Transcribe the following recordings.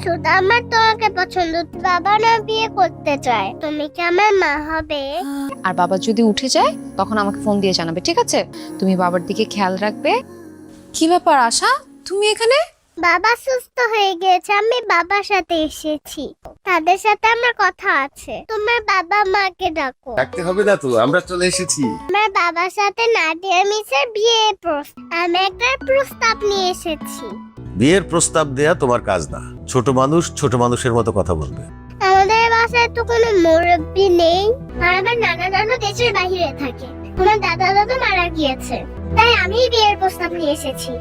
শুধু আমার তোমাকে পছন্দ, বাবা না বিয়ে করতে চায়। তুমি কি আমার মা হবে? আর বাবা যদি উঠে যায় তখন আমাকে ফোন দিয়ে জানাবে, ঠিক আছে? তুমি বাবার দিকে খেয়াল রাখবে। কি ব্যাপার আশা, তুমি এখানে? বাবা সুস্থ হয়ে গেছে, আমি বাবার সাথে এসেছি। তাদের সাথে আমার কথা আছে। তোমার বাবা মাকে ডাকো। ডাকতে হবে না তো, আমরা চলে এসেছি। আমার বাবার সাথে নাদিয়া মিসের বিয়ে আমি একটা প্রস্তাব নিয়ে এসেছি। বিয়ের প্রস্তাব দেয়া তোমার কাজ না। ছোট মানুষ ছোট মানুষের মতো কথা বলবে। আমাদের বাসায় তো কোনো মুরব্বি নেই, আর আমার নানা নানু দেশের বাইরে থাকে। আমার দাদা দাদু মারা গিয়েছে, তাই আমি বিয়ের প্রস্তাব নিয়ে এসেছি।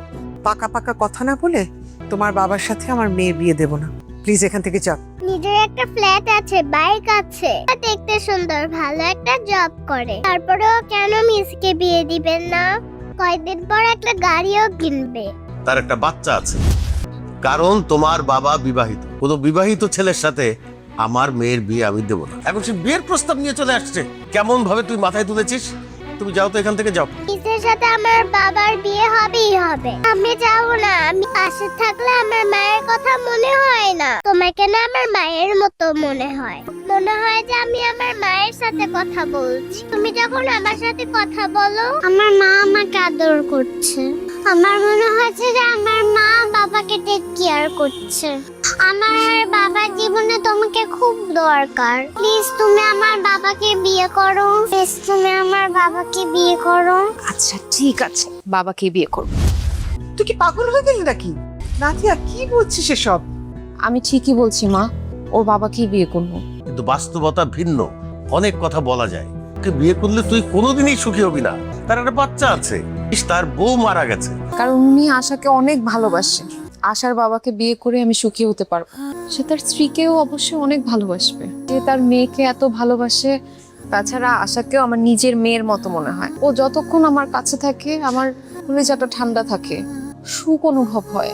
পাকা পাকা কথা না বলে তোমার বাবার সাথে আমার মেয়ের বিয়ে দেব না। প্লিজ এখান থেকে যাও। নিজের একটা ফ্ল্যাট আছে, বাইক আছে, দেখতে সুন্দর, ভালো একটা জব করে। তারপরেও কেন মিসকে বিয়ে দিবেন না? কয়েকদিন পর একটা গাড়িও কিনবে। তার একটা বাচ্চা আছে। কারণ তোমার বাবা বিবাহিত। কোনো বিবাহিত ছেলের সাথে আমার মেয়ের বিয়ে আমি দেবো না। এখন সে বিয়ের প্রস্তাব নিয়ে চলে আসছে। কেমন ভাবে তুই মাথায় তুলেছিস? তুমি যাও তো, এখান থেকে যাও। মিসের সাথে আমার বাবার বিয়ে হবেই হবে। আমি যাবো না। আমি পাশে থাকলে আমার মায়ের কথা মনে হয় না। তোমাকে না আমার মায়ের মতো মনে হয়। মনে হয় যে আমি আমার মায়ের সাথে কথা বলছি। তুমি যখন আমার সাথে কথা বলো, আমার মা আমাকে আদর করছে। আমার মনে হচ্ছে যে আমার মা বাবাকে টেক কেয়ার করছে। আমার বাবার জীবনে তোমাকে খুব দরকার। প্লিজ তুমি আমার বাবাকে বিয়ে করো। প্লিজ তুমি আমার বাবাকে বিয়ে করো। আচ্ছা ঠিক আছে, বাবাকে বিয়ে করব। তুই কি পাগল হয়ে গেলি নাকি? নাদিয়া কি বলছিস এসব? আমি ঠিকই বলছি মা, ওর বাবাকেই বিয়ে করব। কিন্তু বাস্তবতা ভিন্ন। অনেক কথা বলা যায়। ওকে বিয়ে করলে তুই কোনোদিনই সুখী হবি না। তার একটা বাচ্চা আছে, তার বউ মারা গেছে। কারণ উনি আশাকে অনেক ভালোবাসে। আশার বাবাকে বিয়ে করে আমি সুখী হতে পারবো। সে তার স্ত্রীকেও অবশ্যই অনেক ভালোবাসবে। সে তার মেয়েকে এত ভালোবাসে। তাছাড়া আশাকেও আমার নিজের মেয়ের মতো মনে হয়। ও যতক্ষণ আমার কাছে থাকে আমার কলিজাটা ঠান্ডা থাকে, সুখ অনুভব হয়।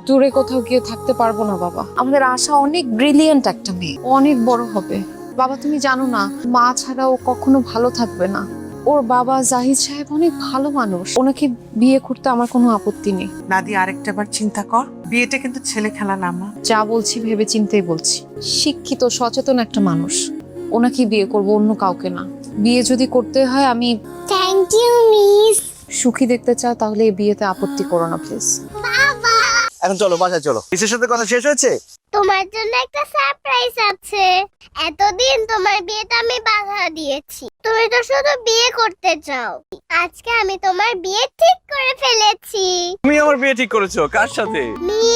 দূরে কোথাও গিয়ে থাকতে পারবো না বাবা। আমাদের আশা অনেক ব্রিলিয়েন্ট একটা মেয়ে, ও অনেক বড় হবে। বাবা তুমি জানো না, মা ছাড়া ও কখনো ভালো থাকবে না। ওর বাবা জাহিদ সাহেব অনেক ভালো মানুষ, ওনাকে বিয়ে করতে আমার কোনো আপত্তি নেই। নাদিয়া আরেকটা বার চিন্তা কর। বিয়েটা কিন্তু ছেলে খেলা না মা। যা বলছি ভেবে চিন্তেই বলছি। শিক্ষিত সচেতন একটা মানুষ, ওনাকে বিয়ে করব, অন্য কাউকে না। বিয়ে যদি করতে হয় আমি থ্যাংক ইউ মিস। সুখী দেখতে চাও তাহলে এই বিয়েতে আপত্তি করো না প্লিজ। বাবা, এখন চলো বাসায় চলো। কিসের সাথে কথা শেষ হয়েছে? তোমার জন্য একটা সারপ্রাইজ আছে। এতদিন তোমার বিয়েতে আমি বাধা দিয়েছি। তুমি তো শুধু বিয়ে করতে চাও। আজকে আমি তোমার বিয়ে ঠিক করে ফেলেছি। তুমি আমার বিয়ে ঠিক করেছো? কার সাথে?